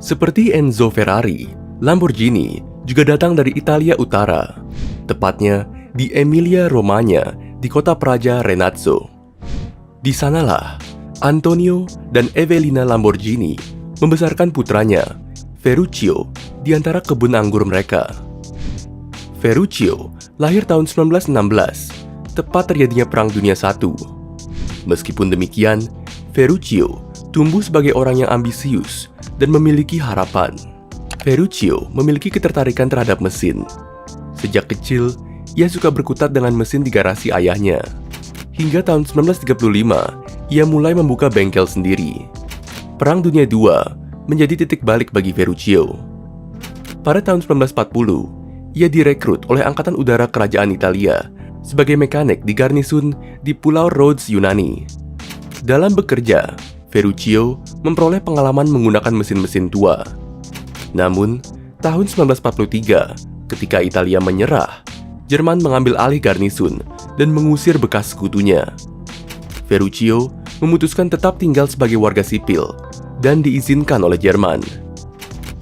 Seperti Enzo Ferrari, Lamborghini juga datang dari Italia Utara, tepatnya di Emilia-Romagna di kota praja Renazzo. Di sanalah Antonio dan Evelina Lamborghini membesarkan putranya, Ferruccio, di antara kebun anggur mereka. Ferruccio lahir tahun 1916, tepat terjadinya Perang Dunia I. Meskipun demikian, Ferruccio tumbuh sebagai orang yang ambisius dan memiliki harapan. Ferruccio memiliki ketertarikan terhadap mesin. Sejak kecil, ia suka berkutat dengan mesin di garasi ayahnya. Hingga tahun 1935, ia mulai membuka bengkel sendiri. Perang Dunia II menjadi titik balik bagi Ferruccio. Pada tahun 1940, ia direkrut oleh Angkatan Udara Kerajaan Italia sebagai mekanik di garnisun di Pulau Rhodes, Yunani. Dalam bekerja, Ferruccio memperoleh pengalaman menggunakan mesin-mesin tua. Namun, tahun 1943, ketika Italia menyerah, Jerman mengambil alih garnisun dan mengusir bekas sekutunya. Ferruccio memutuskan tetap tinggal sebagai warga sipil dan diizinkan oleh Jerman.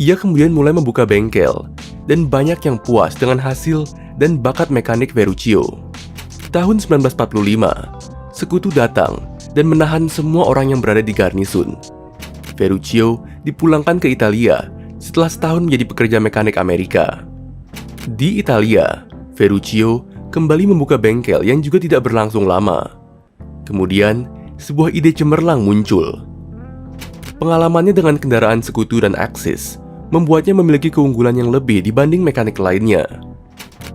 Ia kemudian mulai membuka bengkel dan banyak yang puas dengan hasil dan bakat mekanik Ferruccio. Tahun 1945, sekutu datang dan menahan semua orang yang berada di garnisun. Ferruccio dipulangkan ke Italia setelah setahun menjadi pekerja mekanik Amerika. Di Italia, Ferruccio kembali membuka bengkel yang juga tidak berlangsung lama. Kemudian, sebuah ide cemerlang muncul. Pengalamannya dengan kendaraan sekutu dan Axis membuatnya memiliki keunggulan yang lebih dibanding mekanik lainnya.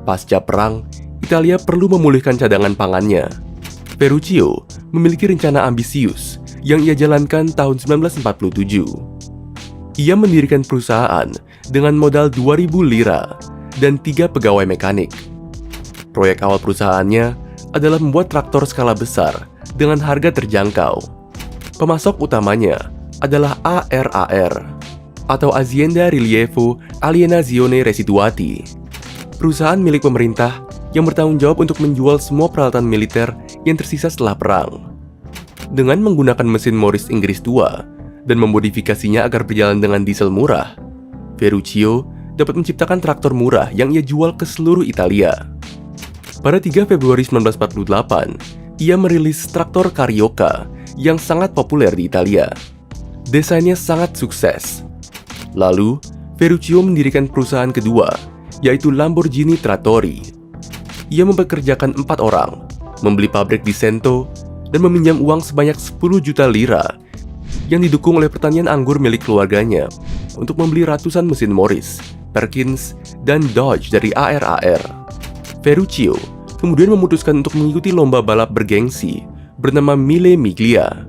Pasca perang, Italia perlu memulihkan cadangan pangannya. Ferruccio memiliki rencana ambisius yang ia jalankan tahun 1947. Ia mendirikan perusahaan dengan modal 2.000 lira dan 3 pegawai mekanik. Proyek awal perusahaannya adalah membuat traktor skala besar dengan harga terjangkau. Pemasok utamanya adalah ARAR, atau Azienda Rilievo Alienazione Residuati, perusahaan milik pemerintah yang bertanggung jawab untuk menjual semua peralatan militer yang tersisa setelah perang. Dengan menggunakan mesin Morris Inggris tua dan memodifikasinya agar berjalan dengan diesel murah, Ferruccio dapat menciptakan traktor murah yang ia jual ke seluruh Italia. Pada 3 Februari 1948, ia merilis traktor Carioca yang sangat populer di Italia. Desainnya sangat sukses. Lalu, Ferruccio mendirikan perusahaan kedua, yaitu Lamborghini Trattori. Ia mempekerjakan 4 orang, membeli pabrik di Cento, dan meminjam uang sebanyak 10 juta lira yang didukung oleh pertanian anggur milik keluarganya untuk membeli ratusan mesin Morris, Perkins, dan Dodge dari ARAR. Ferruccio kemudian memutuskan untuk mengikuti lomba balap bergengsi bernama Mille Miglia.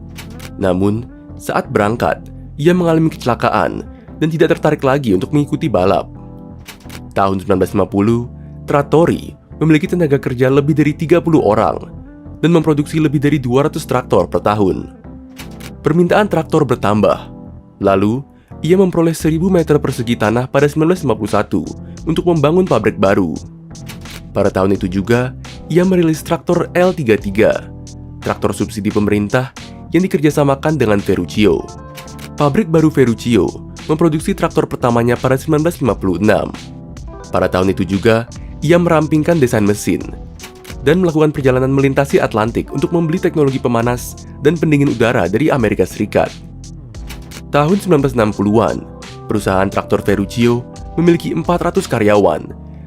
Namun, saat berangkat, ia mengalami kecelakaan dan tidak tertarik lagi untuk mengikuti balap. Tahun 1950, Trattori memiliki tenaga kerja lebih dari 30 orang dan memproduksi lebih dari 200 traktor per tahun. Permintaan traktor bertambah. Lalu, ia memperoleh 1.000 meter persegi tanah pada 1951 untuk membangun pabrik baru. Pada tahun itu juga, ia merilis traktor L33, traktor subsidi pemerintah yang dikerjasamakan dengan Ferruccio. Pabrik baru Ferruccio memproduksi traktor pertamanya pada 1956. Pada tahun itu juga, ia merampingkan desain mesin dan melakukan perjalanan melintasi Atlantik untuk membeli teknologi pemanas dan pendingin udara dari Amerika Serikat. Tahun 1960-an, perusahaan traktor Ferruccio memiliki 400 karyawan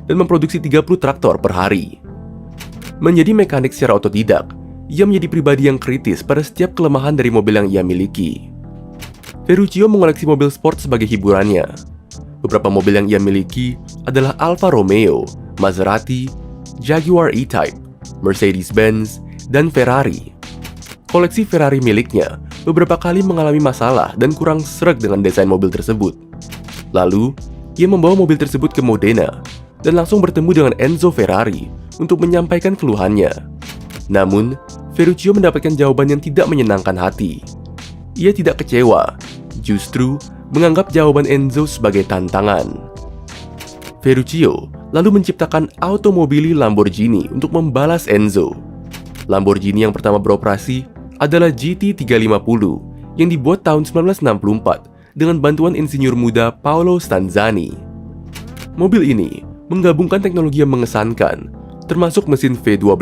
dan memproduksi 30 traktor per hari. Menjadi mekanik secara otodidak, ia menjadi pribadi yang kritis pada setiap kelemahan dari mobil yang ia miliki. Ferruccio mengoleksi mobil sport sebagai hiburannya. Beberapa mobil yang ia miliki adalah Alfa Romeo, Maserati, Jaguar E-Type, Mercedes-Benz, dan Ferrari. Koleksi Ferrari miliknya beberapa kali mengalami masalah dan kurang sreg dengan desain mobil tersebut. Lalu, ia membawa mobil tersebut ke Modena dan langsung bertemu dengan Enzo Ferrari untuk menyampaikan keluhannya. Namun, Ferruccio mendapatkan jawaban yang tidak menyenangkan hati. Ia tidak kecewa, justru menganggap jawaban Enzo sebagai tantangan. Ferruccio lalu menciptakan automobili Lamborghini untuk membalas Enzo. Lamborghini yang pertama beroperasi adalah GT350 yang dibuat tahun 1964 dengan bantuan insinyur muda Paolo Stanzani. Mobil ini menggabungkan teknologi yang mengesankan, termasuk mesin V12,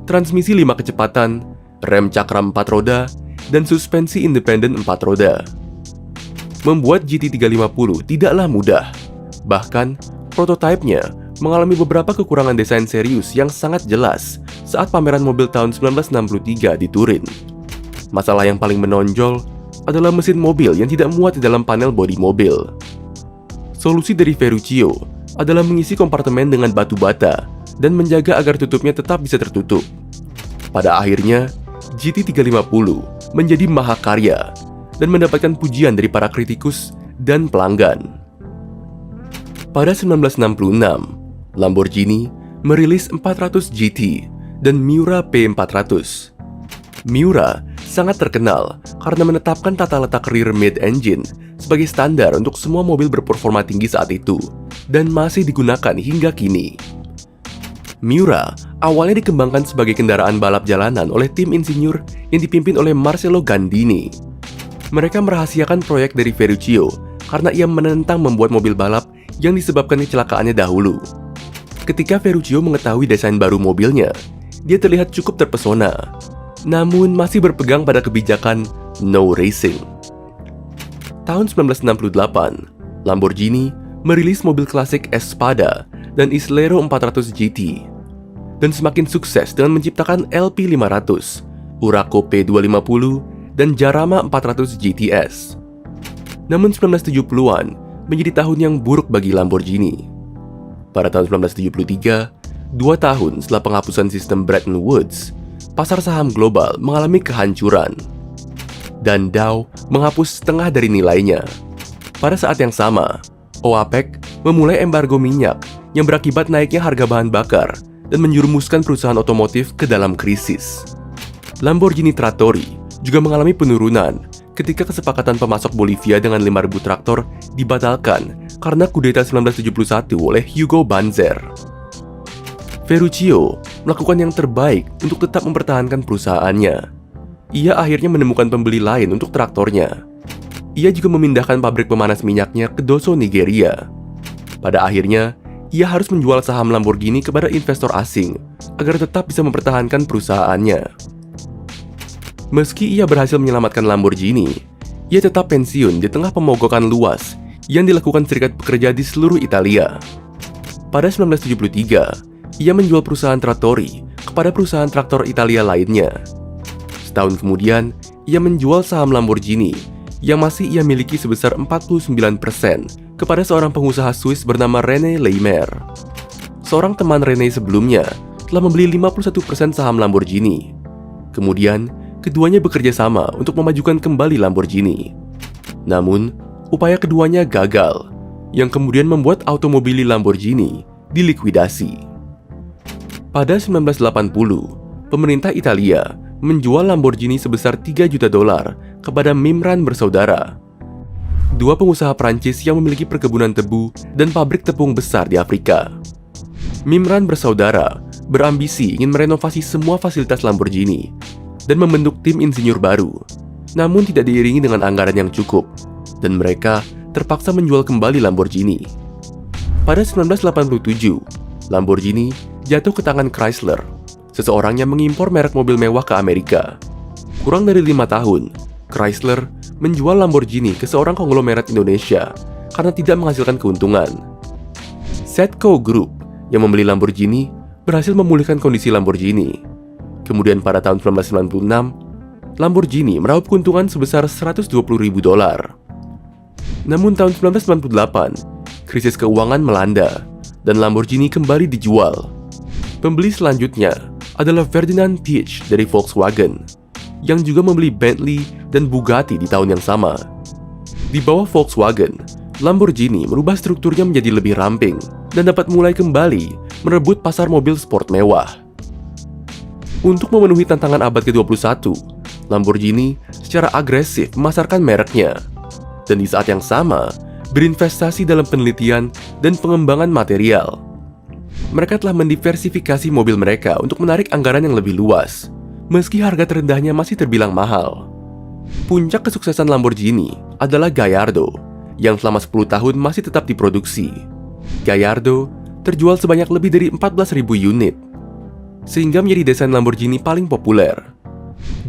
transmisi 5 kecepatan, rem cakram 4 roda, dan suspensi independen 4 roda. Membuat GT350 tidaklah mudah. Bahkan, prototipenya mengalami beberapa kekurangan desain serius yang sangat jelas saat pameran mobil tahun 1963 di Turin. Masalah yang paling menonjol adalah mesin mobil yang tidak muat di dalam panel bodi mobil. Solusi dari Ferruccio adalah mengisi kompartemen dengan batu bata dan menjaga agar tutupnya tetap bisa tertutup. Pada akhirnya, GT350 menjadi mahakarya dan mendapatkan pujian dari para kritikus dan pelanggan. Pada 1966, Lamborghini merilis 400 GT dan Miura P400. Miura sangat terkenal karena menetapkan tata letak rear mid engine sebagai standar untuk semua mobil berperforma tinggi saat itu dan masih digunakan hingga kini. Miura awalnya dikembangkan sebagai kendaraan balap jalanan oleh tim insinyur yang dipimpin oleh Marcello Gandini. Mereka merahasiakan proyek dari Ferruccio karena ia menentang membuat mobil balap yang disebabkan kecelakaannya dahulu. Ketika Ferruccio mengetahui desain baru mobilnya, dia terlihat cukup terpesona, namun masih berpegang pada kebijakan no racing. Tahun 1968, Lamborghini merilis mobil klasik Espada dan Islero 400 GT, dan semakin sukses dengan menciptakan LP500, Huraco P250, dan Jarama 400 GTS. Namun 1970-an menjadi tahun yang buruk bagi Lamborghini. Pada tahun 1973, 2 tahun setelah penghapusan sistem Bretton Woods, pasar saham global mengalami kehancuran, dan Dow menghapus setengah dari nilainya. Pada saat yang sama, OAPEC memulai embargo minyak yang berakibat naiknya harga bahan bakar dan menjerumuskan perusahaan otomotif ke dalam krisis. Lamborghini Trattori juga mengalami penurunan ketika kesepakatan pemasok Bolivia dengan 5.000 traktor dibatalkan karena kudeta 1971 oleh Hugo Banzer. Ferruccio melakukan yang terbaik untuk tetap mempertahankan perusahaannya. Ia akhirnya menemukan pembeli lain untuk traktornya. Ia juga memindahkan pabrik pemanas minyaknya ke Dosso, Nigeria. Pada akhirnya, ia harus menjual saham Lamborghini kepada investor asing agar tetap bisa mempertahankan perusahaannya. Meski ia berhasil menyelamatkan Lamborghini, ia tetap pensiun di tengah pemogokan luas yang dilakukan serikat pekerja di seluruh Italia. Pada 1973, ia menjual perusahaan Trattori kepada perusahaan traktor Italia lainnya. Setahun kemudian, ia menjual saham Lamborghini yang masih ia miliki sebesar 49% kepada seorang pengusaha Swiss bernama René Leimer. Seorang teman René sebelumnya telah membeli 51% saham Lamborghini. Kemudian, keduanya bekerja sama untuk memajukan kembali Lamborghini. Namun, upaya keduanya gagal, yang kemudian membuat automobili Lamborghini dilikuidasi. Pada 1980, pemerintah Italia menjual Lamborghini sebesar $3 juta kepada Mimran bersaudara, dua pengusaha Prancis yang memiliki perkebunan tebu dan pabrik tepung besar di Afrika. Mimran bersaudara berambisi ingin merenovasi semua fasilitas Lamborghini dan membentuk tim insinyur baru, namun tidak diiringi dengan anggaran yang cukup, dan mereka terpaksa menjual kembali Lamborghini. Pada 1987, Lamborghini jatuh ke tangan Chrysler, seseorang yang mengimpor merek mobil mewah ke Amerika. Kurang dari 5 tahun, Chrysler menjual Lamborghini ke seorang konglomerat Indonesia karena tidak menghasilkan keuntungan. Setco Group yang membeli Lamborghini berhasil memulihkan kondisi Lamborghini. Kemudian pada tahun 1996, Lamborghini meraup keuntungan sebesar $120.000. Namun tahun 1998, krisis keuangan melanda dan Lamborghini kembali dijual. Pembeli selanjutnya adalah Ferdinand Piëch dari Volkswagen, yang juga membeli Bentley dan Bugatti di tahun yang sama. Di bawah Volkswagen, Lamborghini merubah strukturnya menjadi lebih ramping dan dapat mulai kembali merebut pasar mobil sport mewah. Untuk memenuhi tantangan abad ke-21, Lamborghini secara agresif memasarkan mereknya, dan di saat yang sama berinvestasi dalam penelitian dan pengembangan material. Mereka telah mendiversifikasi mobil mereka untuk menarik anggaran yang lebih luas, meski harga terendahnya masih terbilang mahal. Puncak kesuksesan Lamborghini adalah Gallardo, yang selama 10 tahun masih tetap diproduksi. Gallardo terjual sebanyak lebih dari 14.000 unit, sehingga menjadi desain Lamborghini paling populer.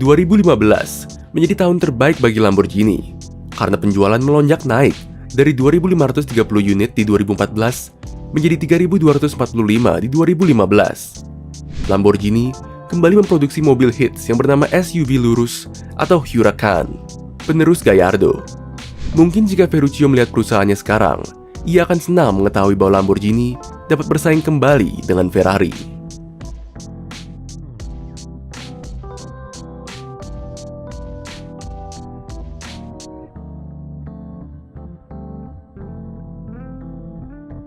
2015 menjadi tahun terbaik bagi Lamborghini, karena penjualan melonjak naik dari 2.530 unit di 2014 menjadi 3.245 di 2015. Lamborghini kembali memproduksi mobil hits yang bernama SUV lurus atau Huracan, penerus Gallardo. Mungkin jika Ferruccio melihat perusahaannya sekarang, ia akan senang mengetahui bahwa Lamborghini dapat bersaing kembali dengan Ferrari.